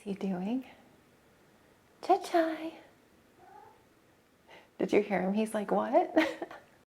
he doing? Cha-chai. Did you hear him? He's like, what?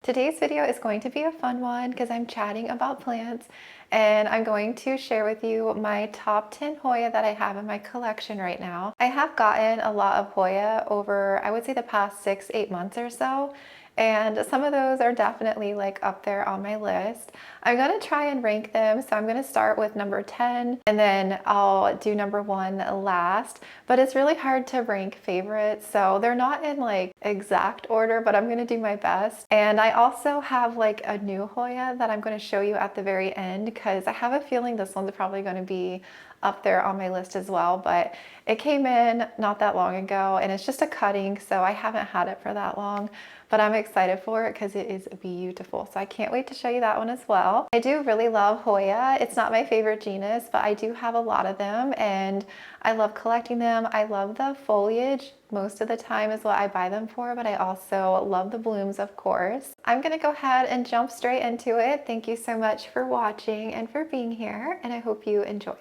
Today's video is going to be a fun one because I'm chatting about plants, and I'm going to share with you my top 10 Hoya that I have in my collection right now. I have gotten a lot of Hoya over, I would say, the past 6-8 months or so. And some of those are definitely like up there on my list. I'm gonna try and rank them. So I'm gonna start with number 10 and then I'll do number 1 last. But it's really hard to rank favorites. So they're not in like exact order, but I'm gonna do my best. And I also have like a new Hoya that I'm gonna show you at the very end because I have a feeling this one's probably gonna be up there on my list as well, but it came in not that long ago and it's just a cutting, so I haven't had it for that long, but I'm excited for it because it is beautiful. So I can't wait to show you that one as well. I do really love Hoya. It's not my favorite genus, but I do have a lot of them and I love collecting them. I love the foliage most of the time is what I buy them for, but I also love the blooms, of course. I'm gonna go ahead and jump straight into it. Thank you so much for watching and for being here, and I hope you enjoy.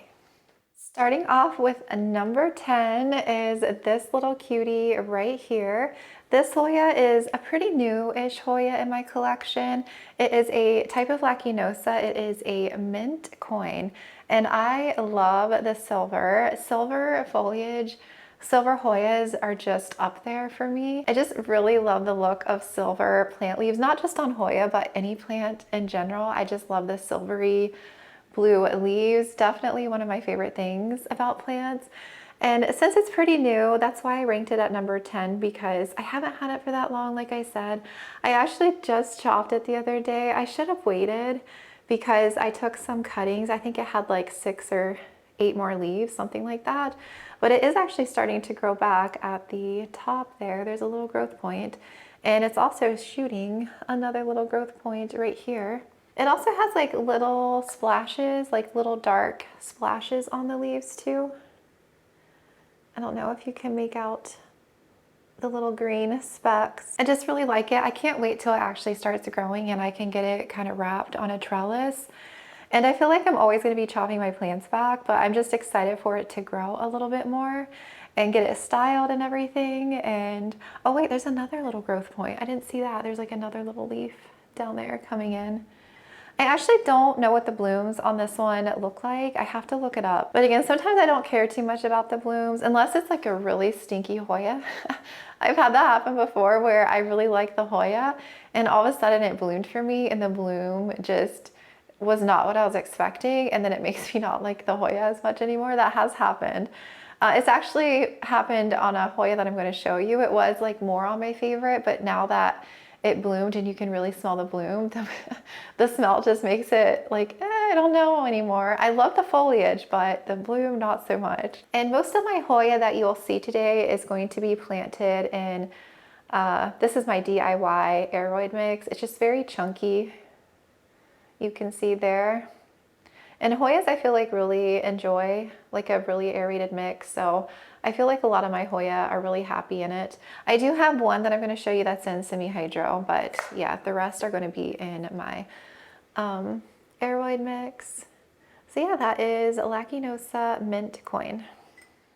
Starting off with a number 10 is this little cutie right here. This Hoya is a pretty new-ish Hoya in my collection. It is a type of lacunosa. It is a mint coin, and I love the silver. Silver foliage, silver Hoyas are just up there for me. I just really love the look of silver plant leaves, not just on Hoya, but any plant in general. I just love the silvery blue leaves. Definitely one of my favorite things about plants. And since it's pretty new, that's why I ranked it at number 10, because I haven't had it for that long. Like I said, I actually just chopped it the other day. I should have waited because I took some cuttings. I think it had like 6 or 8 more leaves, something like that. But it is actually starting to grow back at the top there. There's a little growth point, and it's also shooting another little growth point right here. It also has like little splashes, like little dark splashes on the leaves too. I don't know if you can make out the little green specks. I just really like it. I can't wait till it actually starts growing and I can get it kind of wrapped on a trellis. And I feel like I'm always going to be chopping my plants back, but I'm just excited for it to grow a little bit more and get it styled and everything. And oh wait, there's another little growth point. I didn't see that. There's like another little leaf down there coming in. I actually don't know what the blooms on this one look like. I have to look it up. But again, sometimes I don't care too much about the blooms unless it's like a really stinky Hoya. I've had that happen before where I really like the Hoya and all of a sudden it bloomed for me and the bloom just was not what I was expecting, and then it makes me not like the Hoya as much anymore. That has happened. It's actually happened on a Hoya that I'm going to show you. It was like more on my favorite, but now that it bloomed and you can really smell the bloom, the smell just makes it like, I don't know anymore. I love the foliage, but the bloom, not so much. And most of my Hoya that you'll see today is going to be planted in, this is my DIY aroid mix. It's just very chunky. You can see there. And Hoyas I feel like really enjoy like a really aerated mix, so I feel like a lot of my Hoya are really happy in it. I do have one that I'm going to show you that's in semi-hydro, but yeah, the rest are going to be in my aroid mix. So yeah, that is Lacunosa mint coin.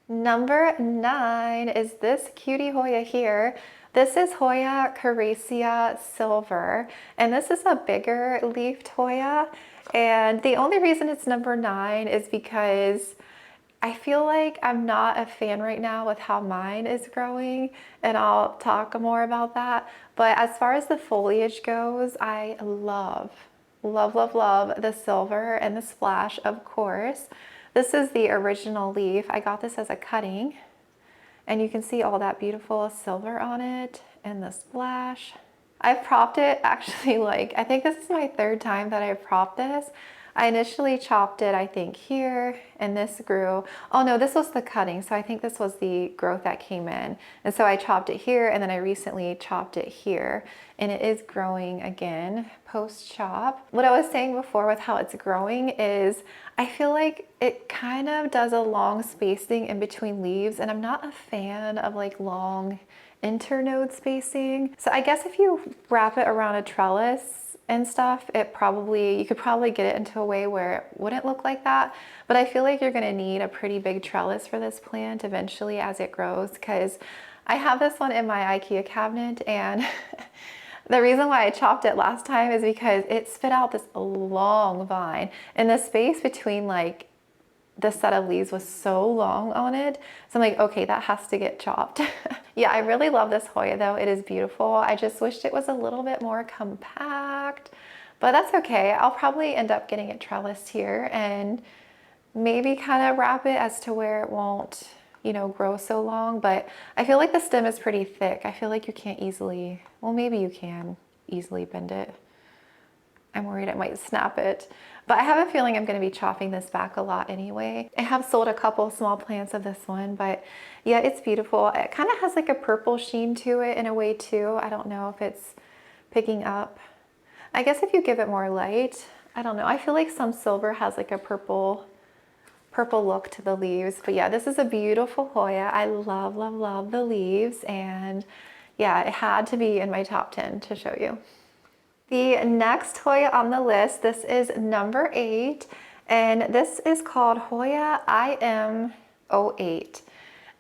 Number 9 is this cutie Hoya here. This is Hoya coriacea silver, and this is a bigger leafed Hoya. And the only reason it's number 9 is because I feel like I'm not a fan right now with how mine is growing, and I'll talk more about that. But as far as the foliage goes, I love the silver and the splash, of course. This is the original leaf. I got this as a cutting, and you can see all that beautiful silver on it and the splash. I've propped it actually, like, I think this is my 3rd time that I've propped this. I initially chopped it, I think, here, and this grew. Oh no, this was the cutting, so I think this was the growth that came in. And so I chopped it here, and then I recently chopped it here, and it is growing again post-chop. What I was saying before with how it's growing is I feel like it kind of does a long spacing in between leaves, and I'm not a fan of like long internode spacing. So I guess if you wrap it around a trellis, and stuff, you could probably get it into a way where it wouldn't look like that. But I feel like you're gonna need a pretty big trellis for this plant eventually as it grows, because I have this one in my IKEA cabinet, and the reason why I chopped it last time is because it spit out this long vine, and the space between like the set of leaves was so long on it. So I'm like, okay, that has to get chopped. Yeah, I really love this Hoya though. It is beautiful. I just wished it was a little bit more compact, but that's okay. I'll probably end up getting it trellised here and maybe kind of wrap it as to where it won't, you know, grow so long. But I feel like the stem is pretty thick. I feel like you can't easily, well, maybe you can easily bend it. I'm worried it might snap it. But I have a feeling I'm going to be chopping this back a lot anyway. I have sold a couple small plants of this one, but yeah, it's beautiful. It kind of has like a purple sheen to it in a way too. I don't know if it's picking up. I guess if you give it more light, I don't know. I feel like some silver has like a purple look to the leaves. But yeah, this is a beautiful Hoya. I love, love, love the leaves. And yeah, it had to be in my top 10 to show you. The next Hoya on the list, this is number 8, and this is called Hoya IM08.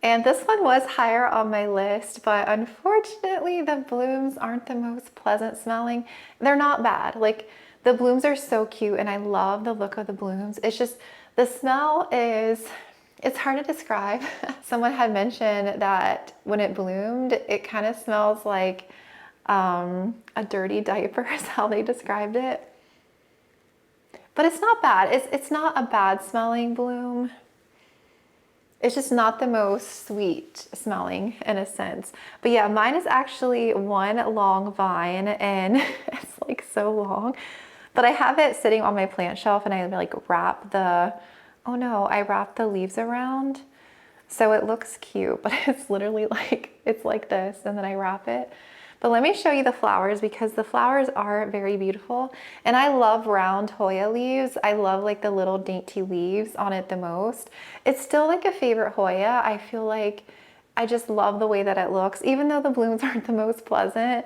And this one was higher on my list, but unfortunately the blooms aren't the most pleasant smelling. They're not bad. Like, the blooms are so cute and I love the look of the blooms. It's just, the smell is, it's hard to describe. Someone had mentioned that when it bloomed, it kind of smells like a dirty diaper is how they described it. But it's not bad. It's not a bad smelling bloom. It's just not the most sweet smelling in a sense. But yeah, mine is actually one long vine and it's like so long. But I have it sitting on my plant shelf and I like wrap the leaves around. So it looks cute, but it's literally like, it's like this and then I wrap it. But let me show you the flowers because the flowers are very beautiful. And I love round Hoya leaves. I love like the little dainty leaves on it the most. It's still like a favorite Hoya. I feel like I just love the way that it looks. Even though the blooms aren't the most pleasant,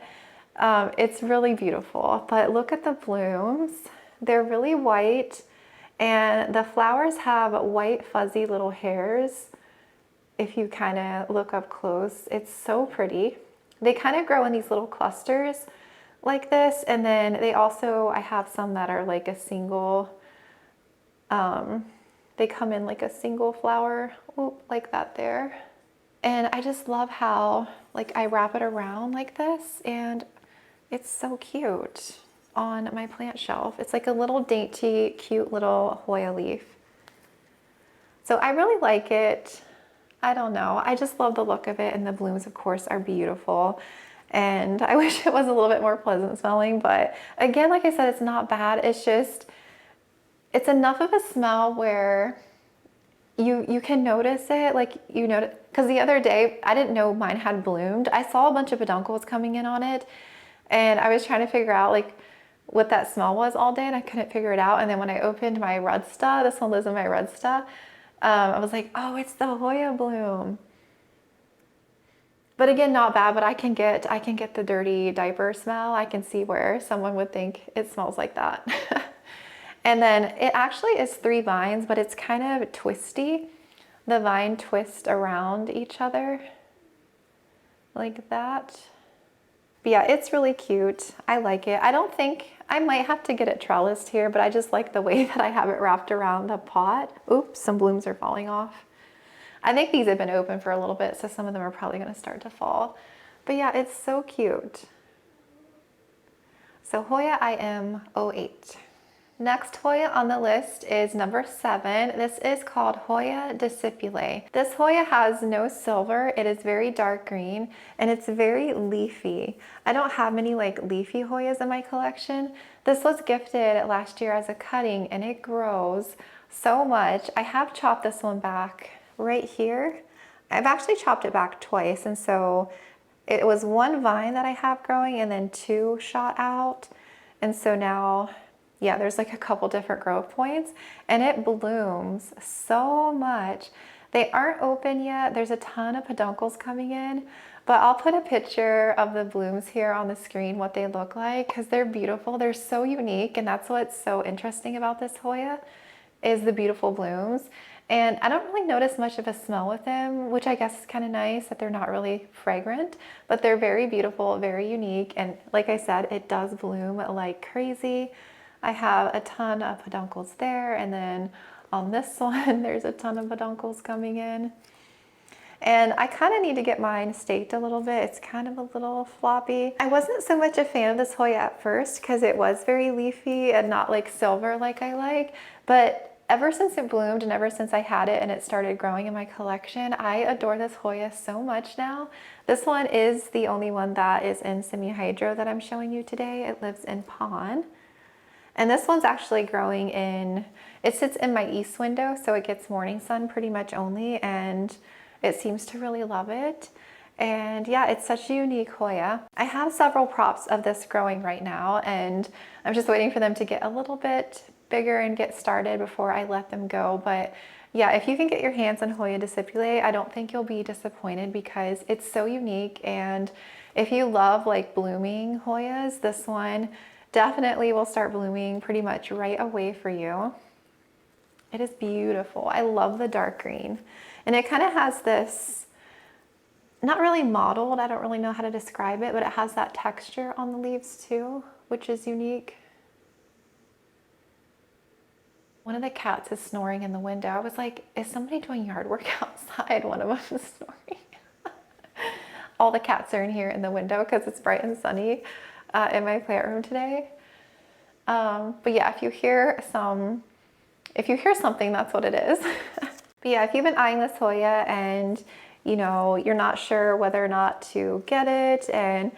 it's really beautiful. But look at the blooms. They're really white and the flowers have white fuzzy little hairs. If you kind of look up close, it's so pretty. They kind of grow in these little clusters like this. And then they also, I have some that are like a single, they come in like a single flower, like that there. And I just love how like I wrap it around like this and it's so cute on my plant shelf. It's like a little dainty, cute little Hoya leaf. So I really like it. I don't know. I just love the look of it and the blooms of course are beautiful. And I wish it was a little bit more pleasant smelling, but again, like I said, it's not bad. It's just, it's enough of a smell where you can notice it. Like you notice, because the other day I didn't know mine had bloomed. I saw a bunch of peduncles coming in on it and I was trying to figure out like what that smell was all day and I couldn't figure it out. And then when I opened my Rudsta, this one lives in my Rudsta, I was like, oh, it's the Hoya bloom. But again, not bad, but I can get the dirty diaper smell. I can see where someone would think it smells like that. And then it actually is 3 vines, but it's kind of twisty. The vine twists around each other like that. But yeah, it's really cute. I like it. I don't think, I might have to get it trellised here, but I just like the way that I have it wrapped around the pot. Oops, some blooms are falling off. I think these have been open for a little bit, so some of them are probably going to start to fall. But yeah, it's so cute. So Hoya IM08. Next Hoya on the list is number 7. This is called Hoya decipulae. This Hoya has no silver. It is very dark green and it's very leafy. I don't have many like leafy Hoyas in my collection. This was gifted last year as a cutting and it grows so much. I have chopped this one back right here. I've actually chopped it back twice, and so it was 1 vine that I have growing and then 2 shot out. And so now, yeah, there's like a couple different growth points and it blooms so much. They aren't open yet. There's a ton of peduncles coming in, But I'll put a picture of the blooms here on the screen, what they look like, because they're beautiful. They're so unique, and that's what's so interesting about this Hoya, is the beautiful blooms. And I don't really notice much of a smell with them, which I guess is kind of nice that they're not really fragrant, but they're very beautiful, very unique. And like I said, it does bloom like crazy. I have a ton of peduncles there, and then on this one, there's a ton of peduncles coming in. And I kind of need to get mine staked a little bit. It's kind of a little floppy. I wasn't so much a fan of this Hoya at first because it was very leafy and not like silver like I like, but ever since it bloomed and ever since I had it and it started growing in my collection, I adore this Hoya so much now. This one is the only one that is in semi-hydro that I'm showing you today. It lives in pond. And this one's actually growing in, it sits in my east window, so it gets morning sun pretty much only, and it seems to really love it. And yeah, it's such a unique Hoya. I have several props of this growing right now, and I'm just waiting for them to get a little bit bigger and get started before I let them go. But yeah, if you can get your hands on Hoya decipulae, I don't think you'll be disappointed because it's so unique. And if you love like blooming Hoyas, this one definitely will start blooming pretty much right away for you. It is beautiful. I love the dark green. And it kind of has this, not really mottled, I don't really know how to describe it, but it has that texture on the leaves too, which is unique. One of the cats is snoring in the window. I was like, is somebody doing yard work outside? One of them is snoring. All the cats are in here in the window because it's bright and sunny in my plant room today. But yeah, if you hear something, that's what it is. But yeah, if you've been eyeing this Hoya and you know, you're not sure whether or not to get it and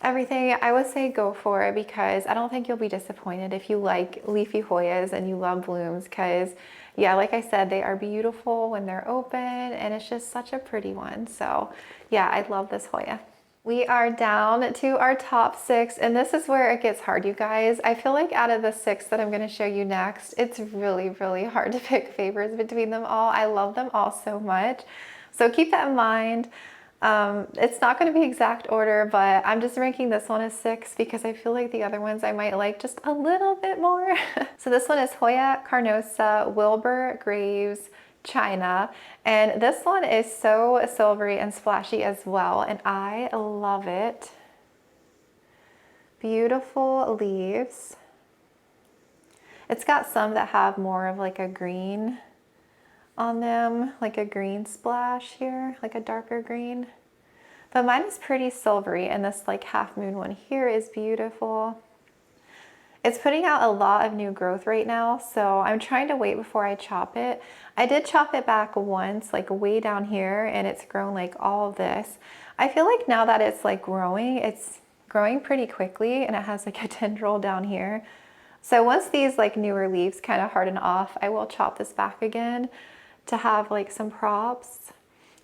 everything, I would say go for it because I don't think you'll be disappointed if you like leafy Hoyas and you love blooms because yeah, like I said, they are beautiful when they're open and it's just such a pretty one. So yeah, I love this Hoya. We are down to our top 6 and this is where it gets hard, you guys. I feel like out of the 6 that I'm going to show you next, it's really, really hard to pick favorites between them all. I love them all so much. So keep that in mind. It's not going to be exact order, but I'm just ranking this one as 6 because I feel like the other ones I might like just a little bit more. So this one is Hoya, Carnosa, Wilbur Graves, China, and this one is so silvery and splashy as well, and I love it. Beautiful leaves. It's got some that have more of like a green on them, like a green splash here, like a darker green. But mine is pretty silvery, and this like half moon one here is beautiful. It's putting out a lot of new growth right now, so I'm trying to wait before I chop it. I did chop it back once, like way down here, and it's grown like all of this. I feel like now that it's like growing, it's growing pretty quickly, and it has like a tendril down here. So once these like newer leaves kind of harden off, I will chop this back again to have like some props.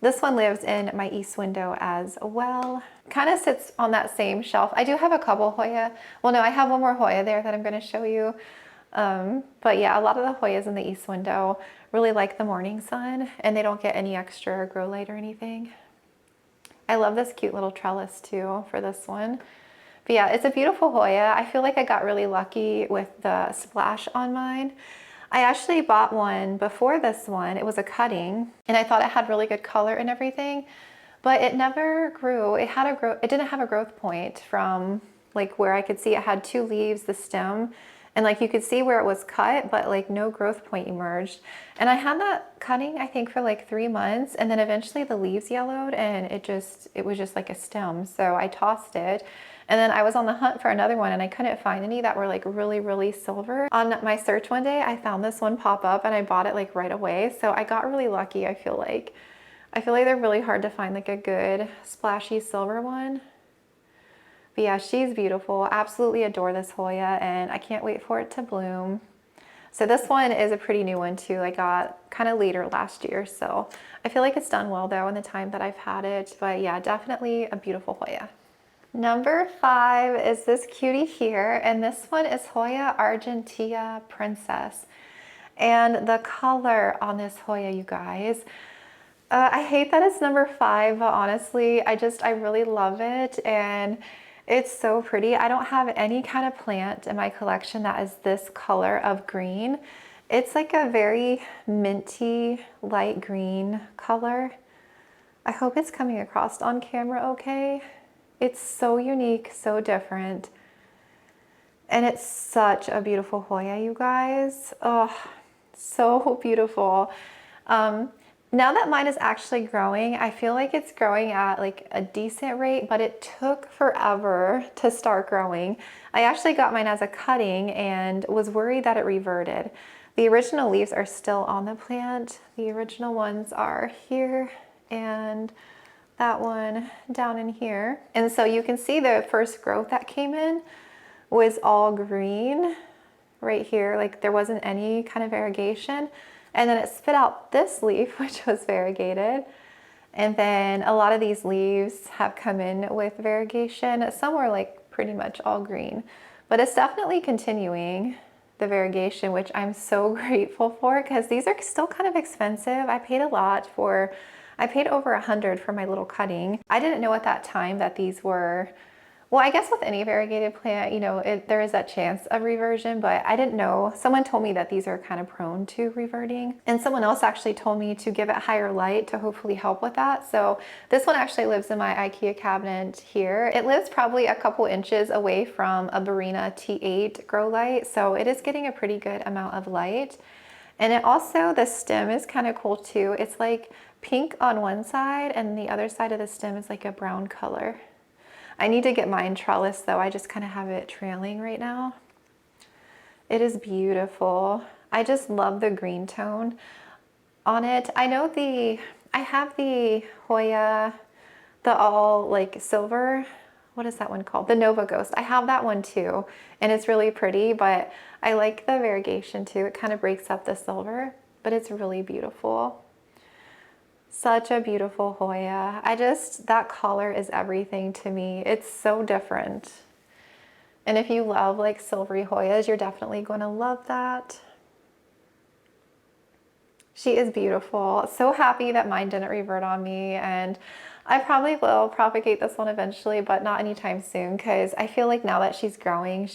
This one lives in my east window as well. Kind of sits on that same shelf. I do have a couple Hoya. Well, no, I have one more Hoya there that I'm going to show you. But yeah, a lot of the Hoyas in the east window really like the morning sun and they don't get any extra grow light or anything. I love this cute little trellis too for this one. But yeah, it's a beautiful Hoya. I feel like I got really lucky with the splash on mine. I actually bought one before this one. It was a cutting and I thought it had really good color and everything, but it never grew. It didn't have a growth point from like where I could see it had 2 leaves, the stem, and like you could see where it was cut, but like no growth point emerged. And I had that cutting, I think, for like 3 months, and then eventually the leaves yellowed and it was just like a stem. So I tossed it. And then I was on the hunt for another one and I couldn't find any that were like really, really silver. On my search one day, I found this one pop up and I bought it like right away. So I got really lucky, I feel like. I feel like they're really hard to find like a good splashy silver one. But yeah, she's beautiful. Absolutely adore this Hoya and I can't wait for it to bloom. So this one is a pretty new one too. I got kind of later last year. So I feel like it's done well though in the time that I've had it. But yeah, definitely a beautiful Hoya. Number 5 is this cutie here, and this one is Hoya Argentea Princess. And the color on this Hoya, you guys, I hate that it's number 5, but honestly, I really love it and it's so pretty. I don't have any kind of plant in my collection that is this color of green. It's like a very minty light green color. I hope it's coming across on camera okay. It's so unique, so different. And it's such a beautiful Hoya, you guys. Oh, so beautiful. Now that mine is actually growing, I feel like it's growing at like a decent rate, but it took forever to start growing. I actually got mine as a cutting and was worried that it reverted. The original leaves are still on the plant. The original ones are here and that one down in here. And so you can see the first growth that came in was all green right here. Like there wasn't any kind of variegation. And then it spit out this leaf, which was variegated. And then a lot of these leaves have come in with variegation. Some were like pretty much all green, but it's definitely continuing the variegation, which I'm so grateful for because these are still kind of expensive. I paid a lot for, I paid over $100 for my little cutting. I didn't know at that time that these were, well, I guess with any variegated plant, you know, there is that chance of reversion, but I didn't know. Someone told me that these are kind of prone to reverting. And someone else actually told me to give it higher light to hopefully help with that. So this one actually lives in my IKEA cabinet here. It lives probably a couple inches away from a Barina T8 grow light. So it is getting a pretty good amount of light. And it also, the stem is kind of cool too. It's like pink on one side and the other side of the stem is like a brown color. I need to get mine trellis though. I just kind of have it trailing right now. It is beautiful. I just love the green tone on it. I know I have the Hoya, the all like silver, what is that one called? The Nova Ghost. I have that one too. And it's really pretty, but I like the variegation too. It kind of breaks up the silver, but it's really beautiful. Such a beautiful Hoya. That color is everything to me. It's so different. And if you love like silvery Hoyas, you're definitely going to love that. She is beautiful. So happy that mine didn't revert on me. And I probably will propagate this one eventually, but not anytime soon because I feel like now that she's growing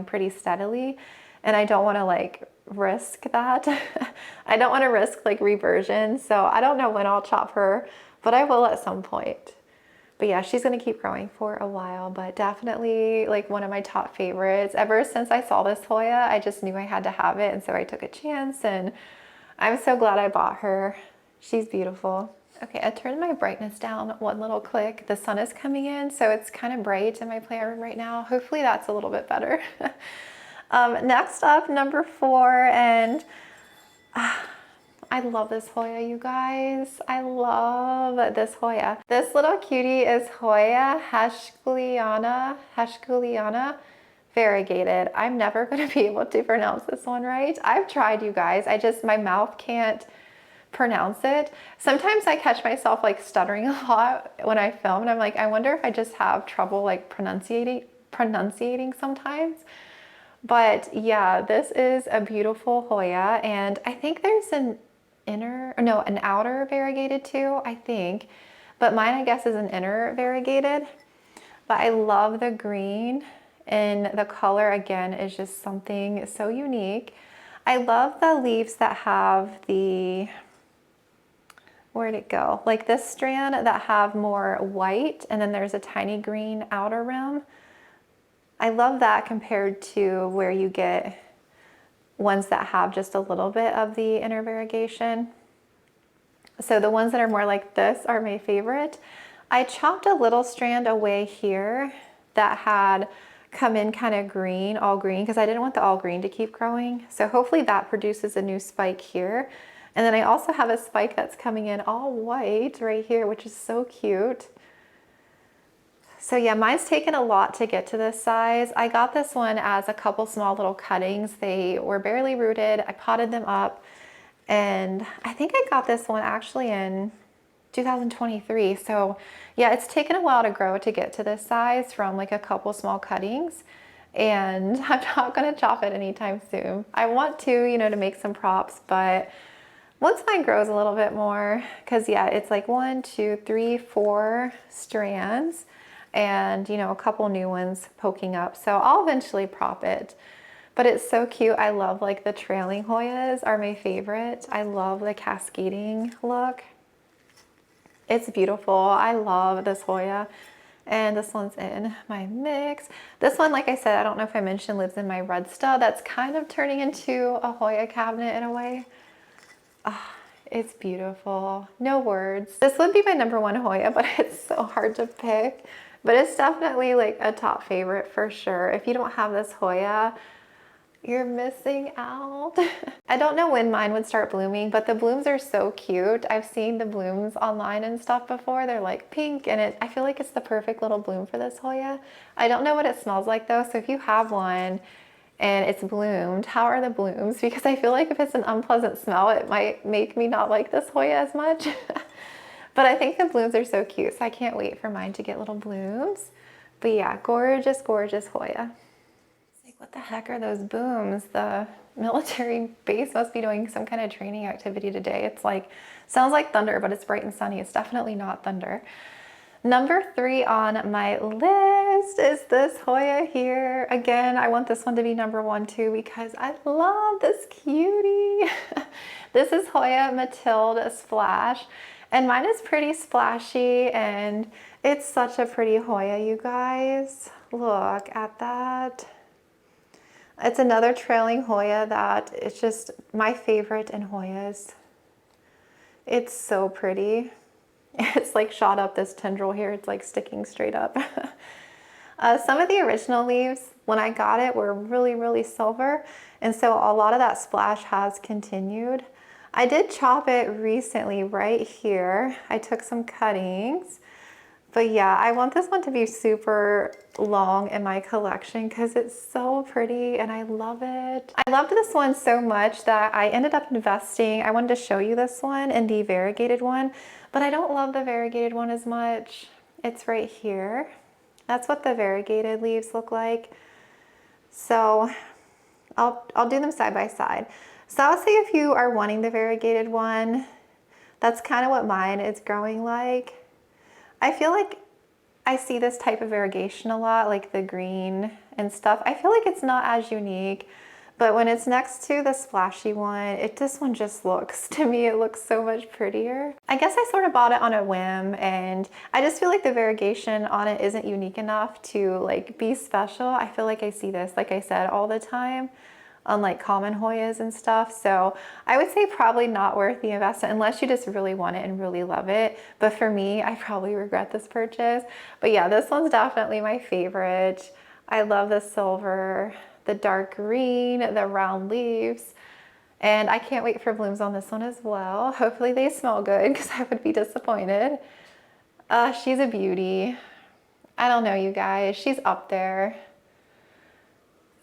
pretty steadily. And I don't want to like risk that. I don't want to risk like reversion. So I don't know when I'll chop her, but I will at some point. But yeah, she's going to keep growing for a while, but definitely like one of my top favorites. Ever since I saw this Hoya, I just knew I had to have it. And so I took a chance and I'm so glad I bought her. She's beautiful. Okay, I turned my brightness down one little click. The sun is coming in, so it's kind of bright in my plant room right now. Hopefully that's a little bit better. Next up, number 4, and I love this Hoya, you guys. I love this Hoya. This little cutie is Hoya heuschkeliana, variegated. I'm never going to be able to pronounce this one right. I've tried, you guys. My mouth can't pronounce it. Sometimes I catch myself like stuttering a lot when I film and I'm like, I wonder if I just have trouble like pronunciating sometimes. But yeah, this is a beautiful Hoya and I think there's an outer variegated too, I think. But mine I guess is an inner variegated. But I love the green and the color again is just something so unique. I love the leaves that have where'd it go? Like this strand that have more white and then there's a tiny green outer rim. I love that compared to where you get ones that have just a little bit of the inner variegation. So the ones that are more like this are my favorite. I chopped a little strand away here that had come in kind of green, all green, because I didn't want the all green to keep growing. So hopefully that produces a new spike here. And then I also have a spike that's coming in all white right here, which is so cute. So yeah, mine's taken a lot to get to this size. I got this one as a couple small little cuttings. They were barely rooted. I potted them up and I think I got this one actually in 2023. So yeah, it's taken a while to grow to get to this size from like a couple small cuttings. And I'm not gonna chop it anytime soon. I want to, you know, to make some props, but Once mine grows a little bit more, because yeah, it's like 1, 2, 3, 4 strands and you know, a couple new ones poking up. So I'll eventually prop it. But it's so cute. I love like the trailing Hoyas are my favorite. I love the cascading look. It's beautiful. I love this Hoya. And this one's in my mix. This one, like I said, I don't know if I mentioned, lives in my red stud. That's kind of turning into a Hoya cabinet in a way. Oh, it's beautiful. No words. This would be my #1 Hoya, but it's so hard to pick. But it's definitely like a top favorite for sure. If you don't have this Hoya, you're missing out. I don't know when mine would start blooming, but the blooms are so cute. I've seen the blooms online and stuff before. They're like pink and I feel like it's the perfect little bloom for this Hoya. I don't know what it smells like though, so if you have one and it's bloomed, how are the blooms? Because I feel like if it's an unpleasant smell, it might make me not like this Hoya as much. But I think the blooms are so cute, so I can't wait for mine to get little blooms. But yeah, gorgeous, gorgeous Hoya. What the heck are those booms? The military base must be doing some kind of training activity today. It's like, sounds like thunder, but it's bright and sunny. It's definitely not thunder. #3 on my list is this Hoya here. Again, I want this one to be #1 too because I love this cutie. This is Hoya Mathilde Splash. And mine is pretty splashy and it's such a pretty Hoya, you guys. Look at that. It's another trailing Hoya that it's just my favorite in Hoyas. It's so pretty. It's like shot up this tendril here. It's like sticking straight up. Some of the original leaves, when I got it, were really, really silver. And so a lot of that splash has continued. I did chop it recently right here. I took some cuttings. But yeah, I want this one to be super long in my collection because it's so pretty and I love it. I loved this one so much that I ended up investing. I wanted to show you this one and the variegated one, but I don't love the variegated one as much. It's right here. That's what the variegated leaves look like. So I'll do them side by side. So I would say if you are wanting the variegated one, that's kind of what mine is growing like. I feel like I see this type of variegation a lot, like the green and stuff. I feel like it's not as unique, but when it's next to the splashy one, this one just looks, to me, it looks so much prettier. I guess I sort of bought it on a whim and I just feel like the variegation on it isn't unique enough to like be special. I feel like I see this, like I said, all the time on like common Hoyas and stuff. So I would say probably not worth the investment unless you just really want it and really love it. But for me, I probably regret this purchase. But yeah, this one's definitely my favorite. I love the silver, the dark green, the round leaves. And I can't wait for blooms on this one as well. Hopefully they smell good because I would be disappointed. She's a beauty. I don't know, you guys, she's up there.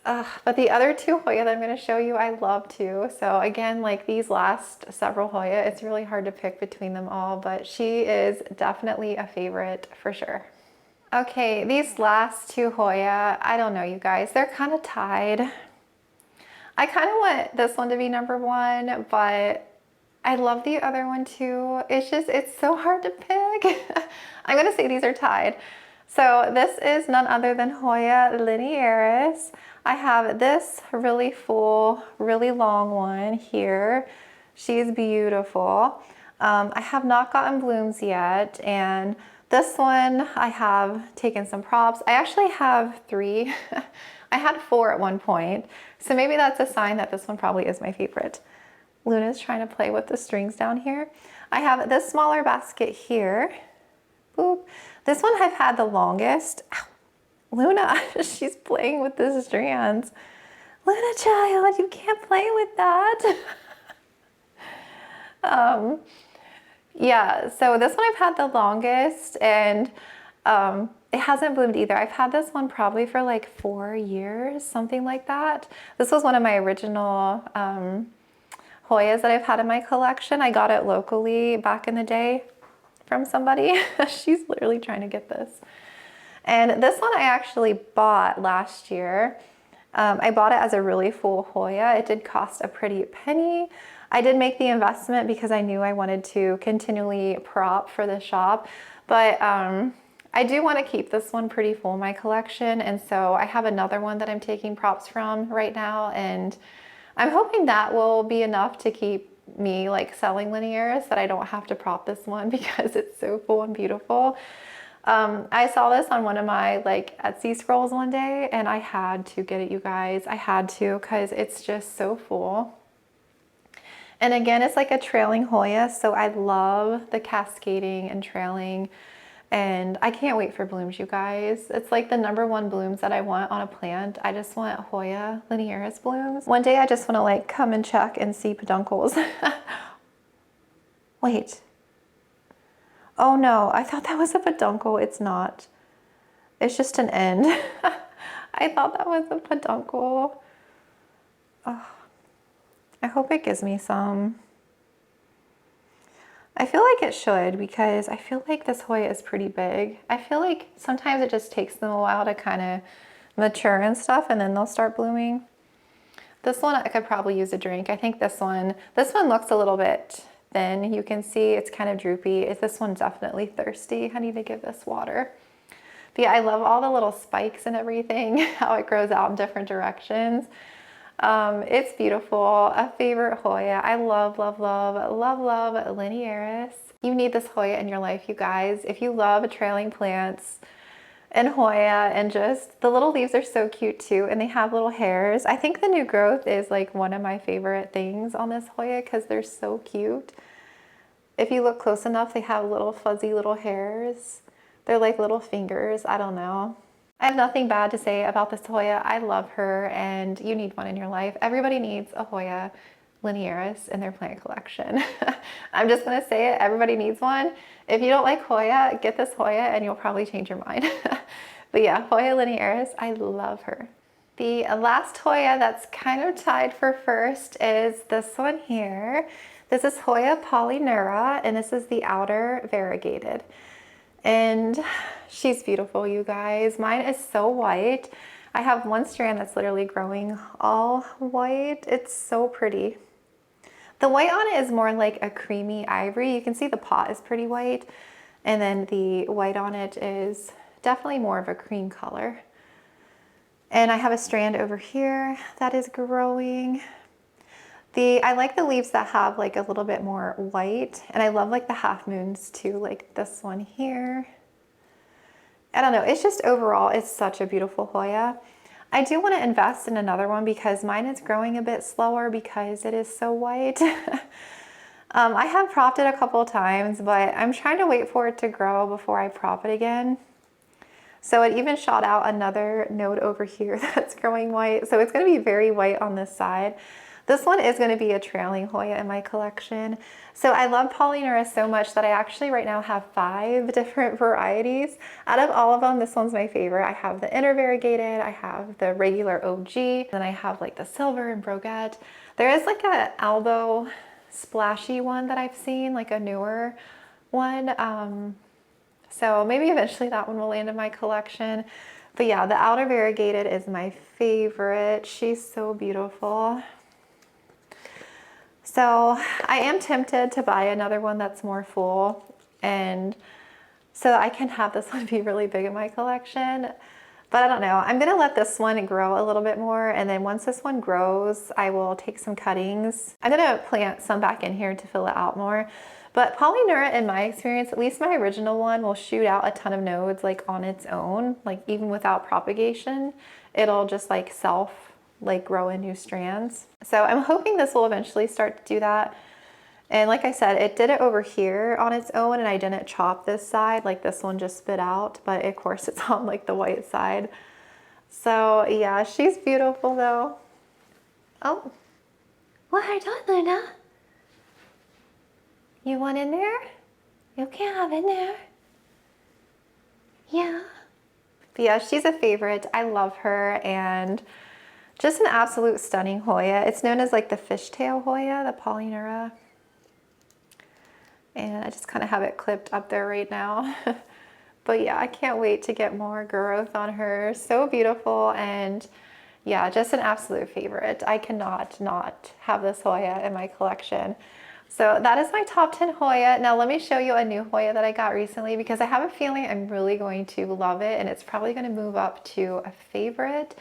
But the other two Hoya that I'm going to show you, I love too. So again, like these last several Hoya, it's really hard to pick between them all, but she is definitely a favorite for sure. Okay, these last two Hoya, I don't know, you guys, they're kind of tied. I kind of want this one to be #1, but I love the other one too. It's so hard to pick. I'm going to say these are tied. So this is none other than Hoya linearis. I have this really full, really long one here. She's beautiful. I have not gotten blooms yet, and this one I have taken some props. I actually have 3. I had 4 at one point, so maybe that's a sign that this one probably is my favorite. Luna's trying to play with the strings down here. I have this smaller basket here. Boop. This one I've had the longest. Ow. Luna, she's playing with the strands. Luna child, you can't play with that. Yeah, so this one I've had the longest and it hasn't bloomed either. I've had this one probably for like 4 years, something like that. This was one of my original Hoyas that I've had in my collection. I got it locally back in the day from somebody. She's literally trying to get this. And this one I actually bought last year. I bought it as a really full Hoya. It did cost a pretty penny. I did make the investment because I knew I wanted to continually prop for the shop, but I do want to keep this one pretty full in my collection, and so I have another one that I'm taking props from right now, and I'm hoping that will be enough to keep me like selling linearis, that I don't have to prop this one because it's so full and beautiful. I saw this on one of my like Etsy scrolls one day, and I had to get it, you guys. I had to, because it's just so full. And again, it's like a trailing Hoya, so I love the cascading and trailing, and I can't wait for blooms, you guys. It's like the #1 blooms that I want on a plant. I just want Hoya linearis blooms. One day I just want to like come and check and see peduncles. Wait. Oh no, I thought that was a peduncle. It's not. It's just an end. I thought that was a peduncle. Oh, I hope it gives me some. I feel like it should, because I feel like this Hoya is pretty big. I feel like sometimes it just takes them a while to kind of mature and stuff, and then they'll start blooming. This one I could probably use a drink. I think this one looks a little bit thin. You can see it's kind of droopy. This one's definitely thirsty. I need to give this water. But yeah, I love all the little spikes and everything, how it grows out in different directions. It's beautiful, a favorite Hoya. I love, love, love, love, love linearis. You need this Hoya in your life, you guys. If you love trailing plants and Hoya, and just the little leaves are so cute too, and they have little hairs. I think the new growth is like one of my favorite things on this Hoya because they're so cute. If you look close enough, they have little fuzzy little hairs. They're like little fingers. I don't know. I have nothing bad to say about this Hoya. I love her, and you need one in your life. Everybody needs a Hoya linearis in their plant collection. I'm just gonna say it, everybody needs one. If you don't like Hoya, get this Hoya and you'll probably change your mind. But yeah, Hoya linearis, I love her. The last Hoya that's kind of tied for first is this one here. This is Hoya polyneura, and this is the outer variegated. And she's beautiful, you guys. Mine is so white. I have one strand that's literally growing all white. It's so pretty. The white on it is more like a creamy ivory. You can see the pot is pretty white, and then the white on it is definitely more of a cream color. And I have a strand over here that is growing. I like the leaves that have like a little bit more white, and I love like the half moons too, like this one here. I don't know, it's just overall, it's such a beautiful Hoya. I do want to invest in another one because mine is growing a bit slower because it is so white. I have propped it a couple of times, but I'm trying to wait for it to grow before I prop it again. So it even shot out another node over here that's growing white. So it's going to be very white on this side. This one is going to be a trailing Hoya in my collection. So I love polyneura so much that I actually right now have 5 different varieties. Out of all of them, this one's my favorite. I have the inner variegated, I have the regular OG, then I have like the silver and brogette. There is like a elbow splashy one that I've seen, like a newer one. So maybe eventually that one will land in my collection. But yeah, the outer variegated is my favorite. She's so beautiful. So I am tempted to buy another one that's more full, and so I can have this one be really big in my collection. But I don't know, I'm gonna let this one grow a little bit more, and then once this one grows, I will take some cuttings. I'm gonna plant some back in here to fill it out more. But polyneura, in my experience, at least my original one, will shoot out a ton of nodes like on its own, like even without propagation. It'll just like grow in new strands. So I'm hoping this will eventually start to do that. And like I said, it did it over here on its own, and I didn't chop this side, like this one just spit out, but of course it's on like the white side. So yeah, she's beautiful though. Oh, what are you doing, Luna? You want in there? You can't have in there. Yeah. But yeah, she's a favorite. I love her, and just an absolute stunning Hoya. It's known as like the fishtail Hoya, the polyneura. And I just kind of have it clipped up there right now. But yeah, I can't wait to get more growth on her. So beautiful, and Yeah, just an absolute favorite. I cannot not have this Hoya in my collection. So that is my top 10 Hoya. Now let me show you a new Hoya that I got recently because I have a feeling I'm really going to love it and it's probably going to move up to a favorite.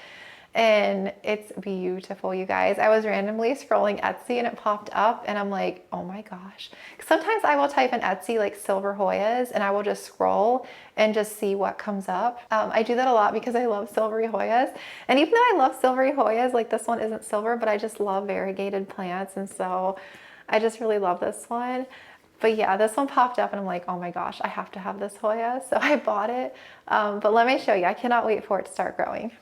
And it's beautiful, you guys. I was randomly scrolling Etsy and it popped up and I'm like, oh my gosh. Sometimes I will type in Etsy like silver Hoyas and I will just scroll and just see what comes up. I do that a lot because I love silvery Hoyas. And even though I love silvery Hoyas, like this one isn't silver, but I just love variegated plants. And so I just really love this one. But yeah, this one popped up and I'm like, oh my gosh, I have to have this Hoya. So I bought it. But let me show you. I cannot wait for it to start growing.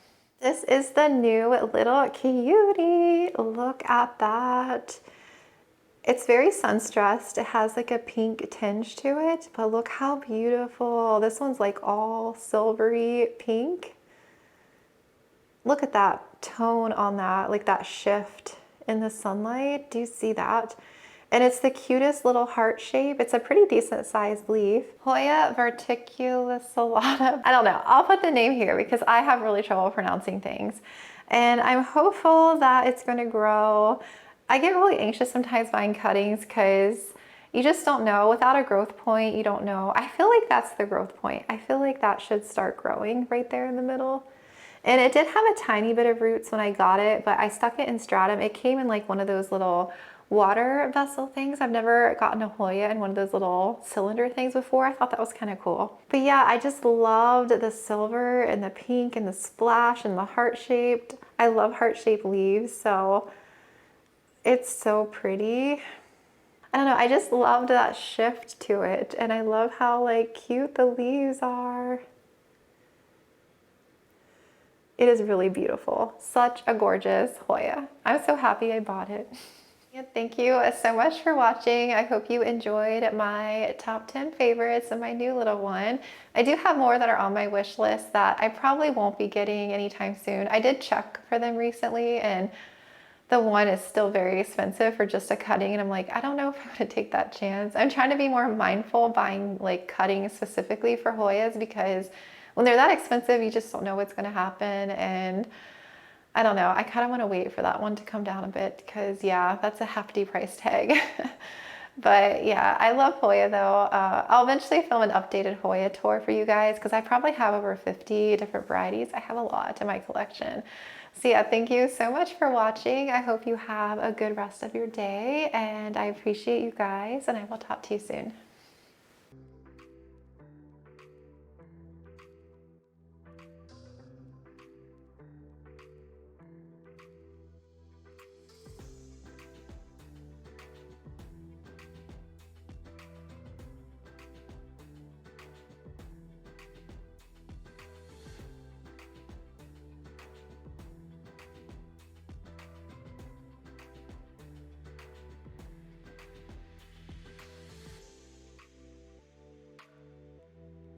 This is the new little cutie. Look at that. It's very sun-stressed. It has like a pink tinge to it, but look how beautiful. This one's like all silvery pink. Look at that tone on that, like that shift in the sunlight. Do you see that? And it's the cutest little heart shape. It's a pretty decent sized leaf. Hoya verticulisolata. I don't know. I'll put the name here because I have really trouble pronouncing things. And I'm hopeful that it's going to grow. I get really anxious sometimes buying cuttings because you just don't know. Without a growth point, you don't know. I feel like that's the growth point. I feel like that should start growing right there in the middle. And it did have a tiny bit of roots when I got it, but I stuck it in stratum. It came in like one of those little water vessel things. I've never gotten a Hoya in one of those little cylinder things before. I thought that was kind of cool. But yeah, I just loved the silver and the pink and the splash and the heart-shaped. I love heart-shaped leaves, so it's so pretty. I don't know, I just loved that shift to it. And I love how like cute the leaves are. It is really beautiful. Such a gorgeous Hoya. I'm so happy I bought it. Yeah, thank you so much for watching. I hope you enjoyed my top 10 favorites and my new little one. I do have more that are on my wish list that I probably won't be getting anytime soon. I did check for them recently and the one is still very expensive for just a cutting and I'm like, I don't know if I'm gonna take that chance. I'm trying to be more mindful buying like cuttings specifically for Hoyas because when they're that expensive, you just don't know what's gonna happen. And I don't know, I kind of want to wait for that one to come down a bit because yeah, that's a hefty price tag. But yeah, I love Hoya though. I'll eventually film an updated Hoya tour for you guys because I probably have over 50 different varieties. I have a lot in my collection. So yeah, thank you so much for watching. I hope you have a good rest of your day and I appreciate you guys and I will talk to you soon.